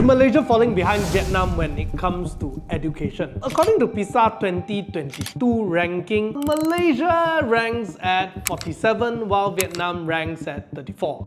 Is Malaysia falling behind Vietnam when it comes to education? According to PISA 2022 ranking, Malaysia ranks at 47 while Vietnam ranks at 34.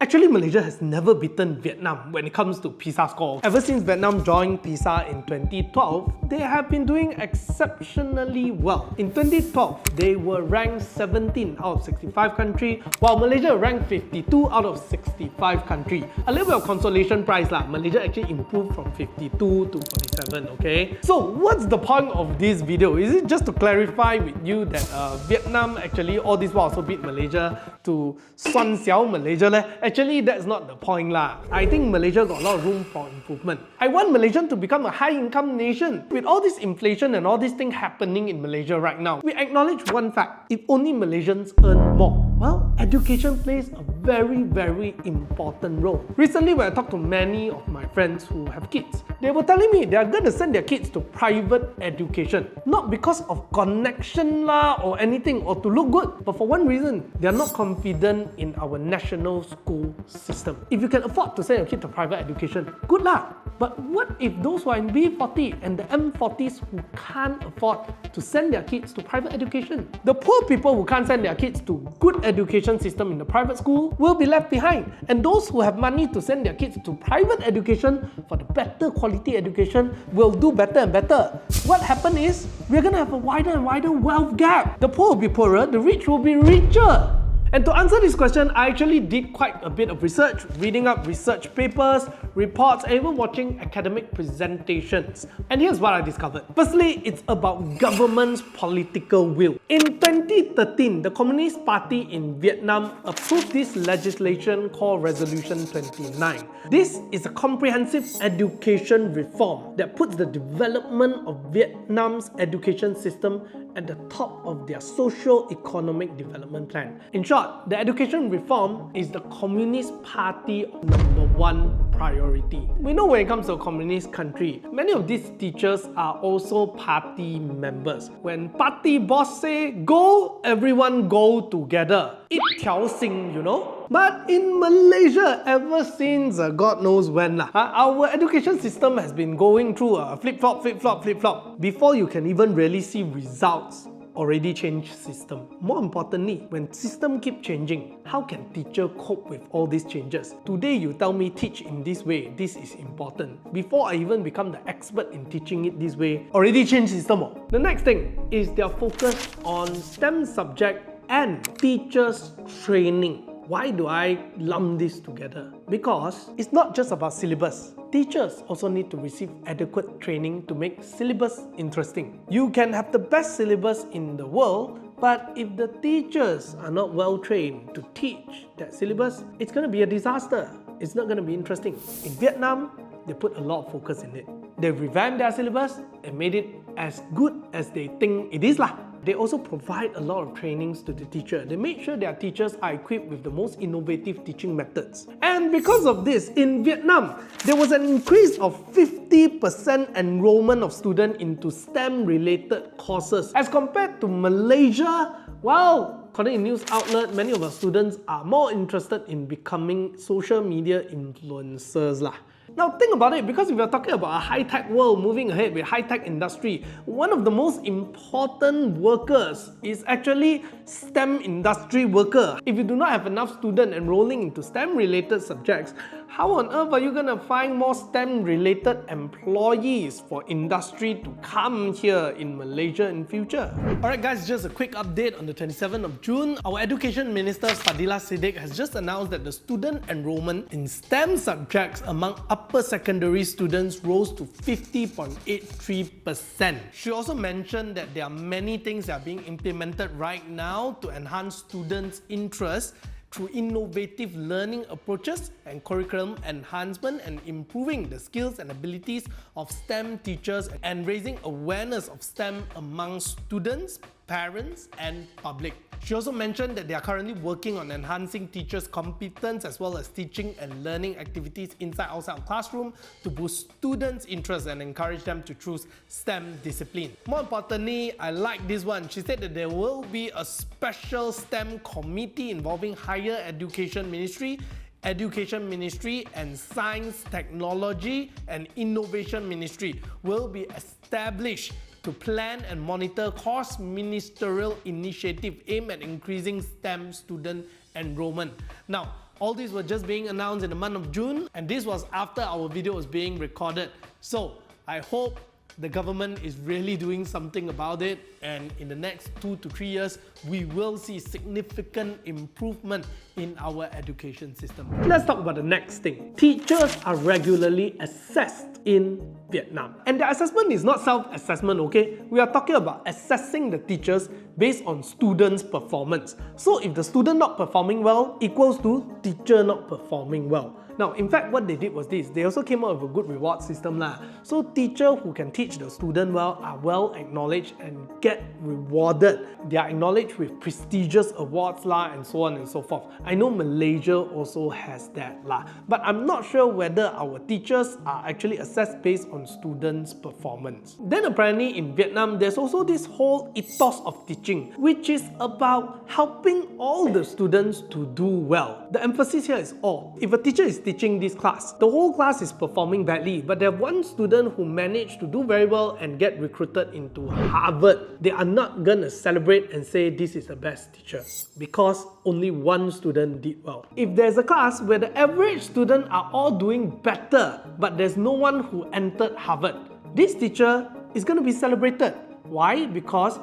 Actually, Malaysia has never beaten Vietnam when it comes to PISA scores. Ever since Vietnam joined PISA in 2012, they have been doing exceptionally well. In 2012, they were ranked 17 out of 65 countries, while Malaysia ranked 52 out of 65 countries. A little bit of consolation prize lah. Malaysia actually improved from 52 to 47, okay? So what's the point of this video? Is it just to clarify with you that Vietnam actually all this while also beat Malaysia to 酸小 Malaysia leh? Actually, that's not the point lah. I think Malaysia got a lot of room for improvement. I want Malaysia to become a high-income nation. With all this inflation and all these things happening in Malaysia right now, we acknowledge one fact. If only Malaysians earn more, well, education plays a very, very important role. Recently, when I talked to many of my friends who have kids, they were telling me they are going to send their kids to private education. Not because of connection lah or anything or to look good, but for one reason, they are not confident in our national school system. If you can afford to send your kid to private education, good lah. But what if those who are in B40 and the M40s who can't afford to send their kids to private education? The poor people who can't send their kids to good education system in the private school will be left behind. And those who have money to send their kids to private education for the better quality education will do better and better. What happened is, we're going to have a wider and wider wealth gap. The poor will be poorer, the rich will be richer. And to answer this question, I actually did quite a bit of research, reading up research papers, reports, and even watching academic presentations. And here's what I discovered. Firstly, it's about government's political will. In 2013, the Communist Party in Vietnam approved this legislation called Resolution 29. This is a comprehensive education reform that puts the development of Vietnam's education system at the top of their socio-economic development plan. In short, the education reform is the Communist Party #1 priority. We know when it comes to a communist country, many of these teachers are also party members. When party boss say go, everyone go together. 一条心, you know? But in Malaysia, ever since God knows when, our education system has been going through a flip-flop, flip-flop, flip-flop. Before you can even really see results, already changed system. More importantly, when system keep changing, how can teacher cope with all these changes? Today you tell me teach in this way, this is important. Before I even become the expert in teaching it this way, already changed system. The next thing is their focus on STEM subject and teachers training. Why do I lump this together? Because it's not just about syllabus. Teachers also need to receive adequate training to make syllabus interesting. You can have the best syllabus in the world, but if the teachers are not well trained to teach that syllabus, it's going to be a disaster. It's not going to be interesting. In Vietnam, they put a lot of focus in it. They revamped their syllabus and made it as good as they think it is lah. They also provide a lot of trainings to the teacher. They make sure their teachers are equipped with the most innovative teaching methods. And because of this, in Vietnam, there was an increase of 50% enrollment of students into STEM-related courses. As compared to Malaysia, well, according to news outlet, many of our students are more interested in becoming social media influencers lah. Now think about it, because if you're talking about a high-tech world moving ahead with high-tech industry, one of the most important workers is actually STEM industry worker. If you do not have enough students enrolling into STEM-related subjects, how on earth are you going to find more STEM-related employees for industry to come here in Malaysia in future? Alright guys, just a quick update on the 27th of June. Our Education Minister Fadila Siddiq has just announced that the student enrollment in STEM subjects among upper secondary students rose to 50.83%. She also mentioned that there are many things that are being implemented right now to enhance students' interest through innovative learning approaches and curriculum enhancement and improving the skills and abilities of STEM teachers and raising awareness of STEM among students, parents, and public. She also mentioned that they are currently working on enhancing teachers' competence as well as teaching and learning activities inside outside of classroom to boost students' interest and encourage them to choose STEM discipline. More importantly, I like this one. She said that there will be a special STEM committee involving Higher Education Ministry Education Ministry and Science, Technology and Innovation Ministry will be established to plan and monitor cross-ministerial initiative aimed at increasing STEM student enrollment. Now, all these were just being announced in the month of June, and this was after our video was being recorded. So, I hope the government is really doing something about it, and in the next 2 to 3 years, we will see significant improvement in our education system. Let's talk about the next thing. Teachers are regularly assessed in Vietnam. And the assessment is not self-assessment, okay? We are talking about assessing the teachers based on students' performance. So if the student not performing well equals to teacher not performing well. Now, in fact, what they did was this. They also came up with a good reward system lah. So teachers who can teach the student well are well acknowledged and get rewarded. They are acknowledged with prestigious awards lah, and so on and so forth. I know Malaysia also has that lah. But I'm not sure whether our teachers are actually assessed based on students' performance. Then apparently in Vietnam, there's also this whole ethos of teaching, which is about helping all the students to do well. The emphasis here is all. If a teacher is teaching this class, the whole class is performing badly, but there one student who managed to do very well and get recruited into Harvard, they are not gonna celebrate and say this is the best teacher because only one student did well. If there's a class where the average students are all doing better, but there's no one who entered Harvard, this teacher is gonna be celebrated. Why? Because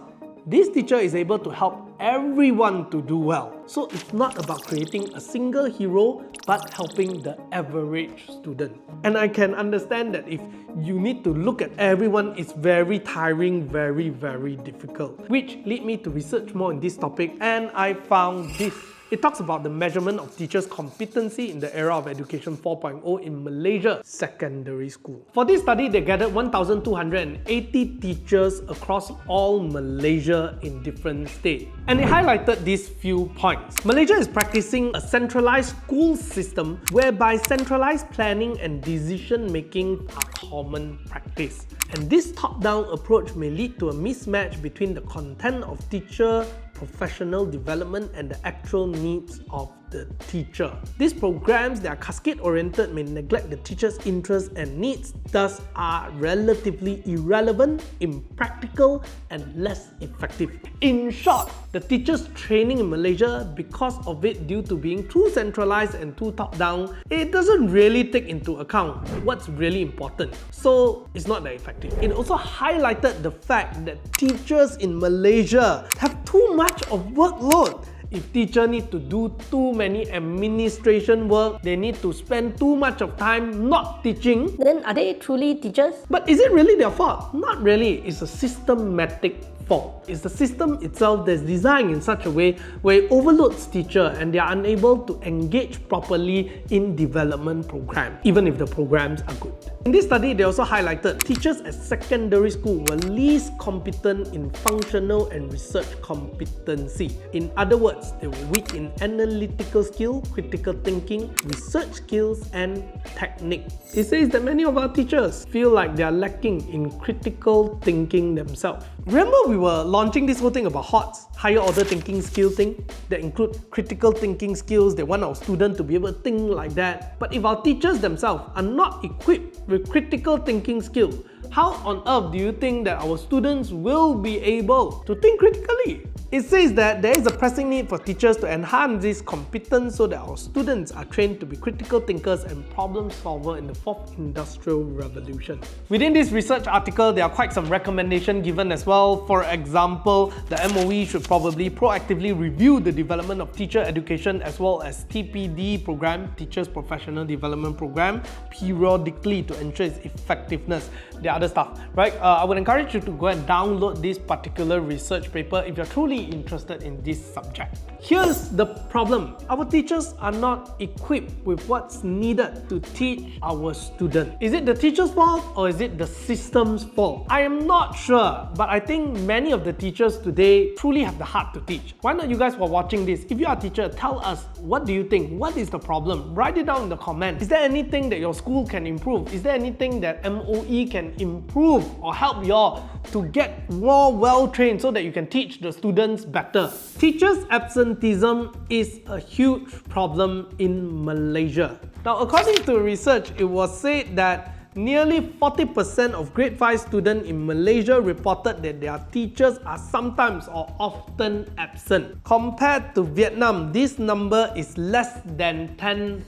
this teacher is able to help everyone to do well. So it's not about creating a single hero, but helping the average student. And I can understand that if you need to look at everyone, it's very tiring, very difficult. Which lead me to research more in this topic, and I found this. It talks about the measurement of teachers' competency in the era of Education 4.0 in Malaysia secondary school. For this study, they gathered 1,280 teachers across all Malaysia in different states. And it highlighted these few points. Malaysia is practicing a centralized school system whereby centralized planning and decision-making are common practice. And this top-down approach may lead to a mismatch between the content of teacher professional development and the actual needs of the teacher. These programs that are cascade-oriented may neglect the teacher's interests and needs, thus are relatively irrelevant, impractical, and less effective. In short, the teachers' training in Malaysia, because of it due to being too centralized and too top-down, it doesn't really take into account what's really important. So it's not that effective. It also highlighted the fact that teachers in Malaysia have too much of workload. If teachers need to do too many administration work, they need to spend too much of time not teaching. Then are they truly teachers? But is it really their fault? Not really. It's a systematic fault. It's the system itself that's designed in such a way where it overloads teachers and they are unable to engage properly in development programs, even if the programs are good. In this study, they also highlighted teachers at secondary school were least competent in functional and research competency. In other words, they were weak in analytical skill, critical thinking, research skills, and technique. It says that many of our teachers feel like they are lacking in critical thinking themselves. Remember we were launching this whole thing about HOTS, higher order thinking skill thing, that include critical thinking skills. They want our students to be able to think like that. But if our teachers themselves are not equipped with critical thinking skills, how on earth do you think that our students will be able to think critically? It says that there is a pressing need for teachers to enhance this competence so that our students are trained to be critical thinkers and problem solvers in the 4th Industrial Revolution. Within this research article, there are quite some recommendations given as well. For example, the MOE should probably proactively review the development of teacher education as well as TPD program, Teachers Professional Development Program, periodically to ensure its effectiveness. There are other stuff, right? I would encourage you to go and download this particular research paper if you're truly interested in this subject. Here's the problem. Our teachers are not equipped with what's needed to teach our students. Is it the teacher's fault or is it the system's fault? I am not sure, but I think many of the teachers today truly have the heart to teach. Why not you guys who are watching this, if you are a teacher, tell us, what do you think? What is the problem? Write it down in the comments. Is there anything that your school can improve? Is there anything that MOE can improve or help y'all to get more well-trained so that you can teach the students students better. Teachers' absenteeism is a huge problem in Malaysia. Now, according to research, it was said that nearly 40% of grade 5 students in Malaysia reported that their teachers are sometimes or often absent. Compared to Vietnam, this number is less than 10%.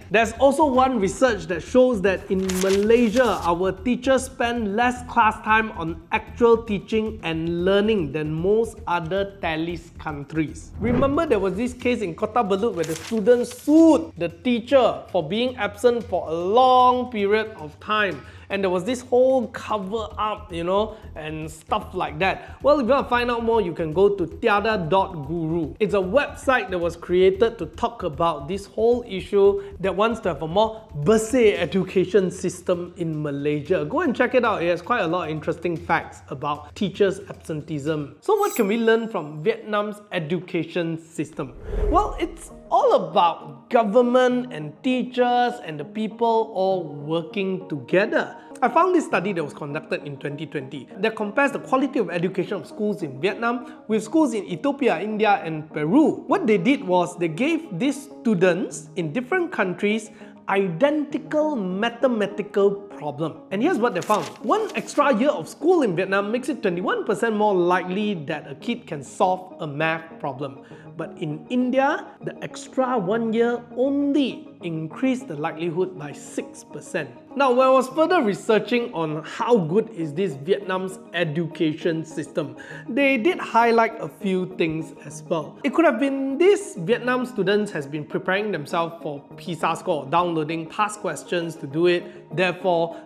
There's also one research that shows that in Malaysia, our teachers spend less class time on actual teaching and learning than most other TALIS countries. Remember, there was this case in Kota Belud where the students sued the teacher for being absent for a long period of time, and there was this whole cover up, and stuff like that. Well, if you want to find out more, you can go to tiada.guru. It's a website that was created to talk about this whole issue that wants to have a more bersih education system in Malaysia. Go and check it out. It has quite a lot of interesting facts about teachers' absenteeism. So what can we learn from Vietnam's education system? Well, it's all about government and teachers and the people all working together. I found this study that was conducted in 2020 that compares the quality of education of schools in Vietnam with schools in Ethiopia, India, and Peru. What they did was they gave these students in different countries identical mathematical problem. And here's what they found. One extra year of school in Vietnam makes it 21% more likely that a kid can solve a math problem. But in India, the extra 1 year only increased the likelihood by 6%. Now, when I was further researching on how good is this Vietnam's education system, they did highlight a few things as well. It could have been this Vietnam students has been preparing themselves for PISA score, downloading past questions to do it, therefore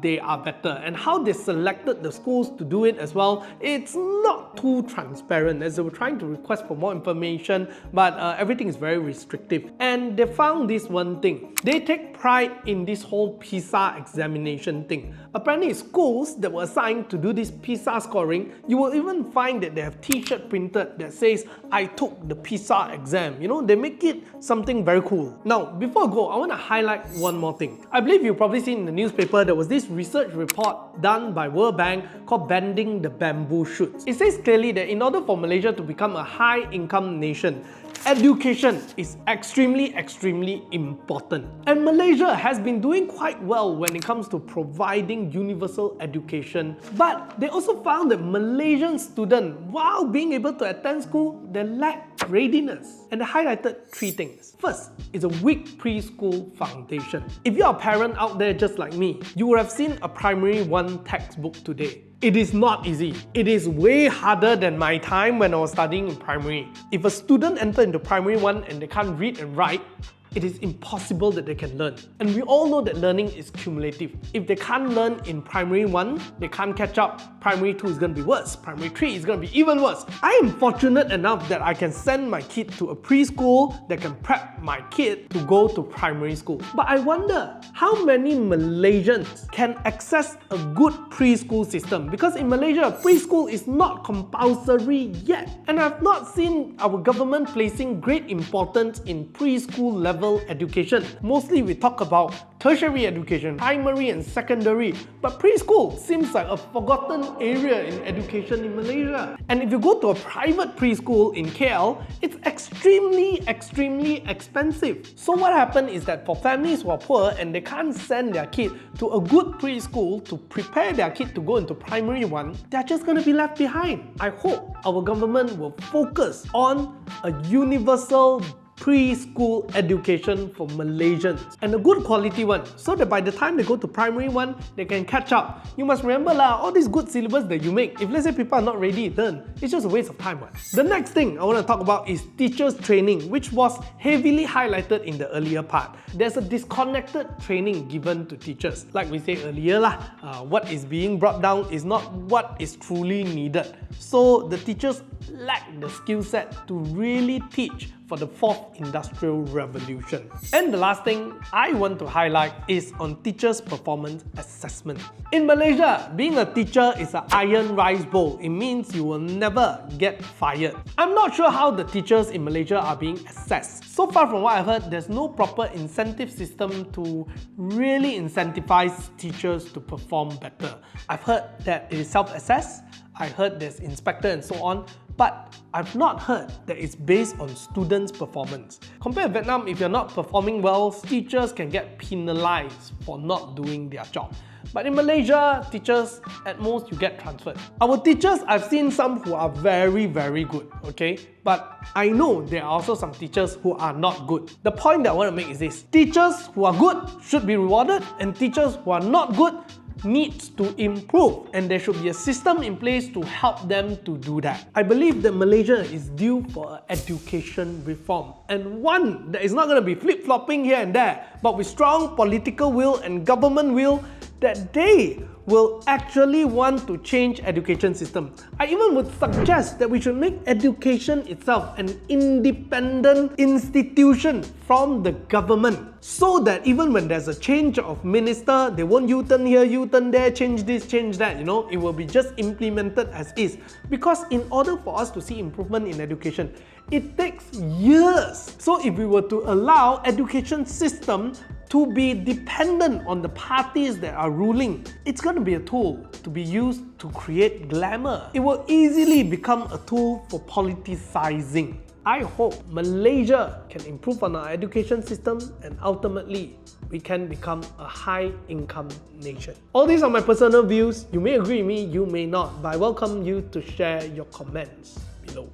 they are better. And how they selected the schools to do it as well, it's not too transparent as they were trying to request for more information, but everything is very restrictive. And they found this one thing. They take pride in this whole PISA examination thing. Apparently, schools that were assigned to do this PISA scoring, you will even find that they have t-shirt printed that says, "I took the PISA exam." They make it something very cool. Now, before I go, I want to highlight one more thing. I believe you've probably seen in the newspaper there was this research report done by World Bank called Bending the Bamboo Shoots. It says clearly that in order for Malaysia to become a high-income nation, education is extremely important. And Malaysia has been doing quite well when it comes to providing universal education. But they also found that Malaysian students, while being able to attend school, they lack readiness. And they highlighted 3 things. First is a weak preschool foundation. If you're a parent out there just like me, you would have seen a primary 1 textbook today. It is not easy. It is way harder than my time when I was studying in primary. If a student enters into primary 1 and they can't read and write, it is impossible that they can learn. And we all know that learning is cumulative. If they can't learn in primary 1, they can't catch up. Primary 2 is going to be worse. Primary 3 is going to be even worse. I am fortunate enough that I can send my kid to a preschool that can prep my kid to go to primary school. But I wonder how many Malaysians can access a good preschool system, because in Malaysia, preschool is not compulsory yet. And I've not seen our government placing great importance in preschool level education. Mostly we talk about tertiary education, primary and secondary, but preschool seems like a forgotten area in education in Malaysia. And if you go to a private preschool in KL, it's extremely expensive. So what happened is that for families who are poor and they can't send their kid to a good preschool to prepare their kid to go into primary 1, they're just going to be left behind. I hope our government will focus on a universal preschool education for Malaysians, and a good quality one, so that by the time they go to primary 1, they can catch up. You must remember all these good syllabus that you make, if let's say people are not ready, then it's just a waste of time. The next thing I want to talk about is teachers training, which was heavily highlighted in the earlier part. There's a disconnected training given to teachers. Like we said earlier, what is being brought down is not what is truly needed. So the teachers lack the skill set to really teach for the 4th Industrial Revolution. And the last thing I want to highlight is on teachers' performance assessment. In Malaysia, being a teacher is an iron rice bowl. It means you will never get fired. I'm not sure how the teachers in Malaysia are being assessed. So far from what I've heard, there's no proper incentive system to really incentivize teachers to perform better. I've heard that it is self-assessed. I heard there's inspector and so on. But I've not heard that it's based on students' performance. Compared to Vietnam, if you're not performing well, teachers can get penalized for not doing their job. But in Malaysia, teachers, at most, you get transferred. Our teachers, I've seen some who are very, very good, okay? But I know there are also some teachers who are not good. The point that I want to make is this: teachers who are good should be rewarded, and teachers who are not good needs to improve, and there should be a system in place to help them to do that. I believe that Malaysia is due for an education reform, and one that is not going to be flip-flopping here and there, but with strong political will and government will that they will actually want to change education system. I even would suggest that we should make education itself an independent institution from the government, so that even when there's a change of minister, they won't U-turn here, U-turn there, change this, change that, you know, it will be just implemented as is. Because in order for us to see improvement in education, it takes years. So if we were to allow education system to be dependent on the parties that are ruling, it's going to be a tool to be used to create glamour. It will easily become a tool for politicizing. I hope Malaysia can improve on our education system, and ultimately we can become a high-income nation. All these are my personal views. You may agree with me, you may not, but I welcome you to share your comments below.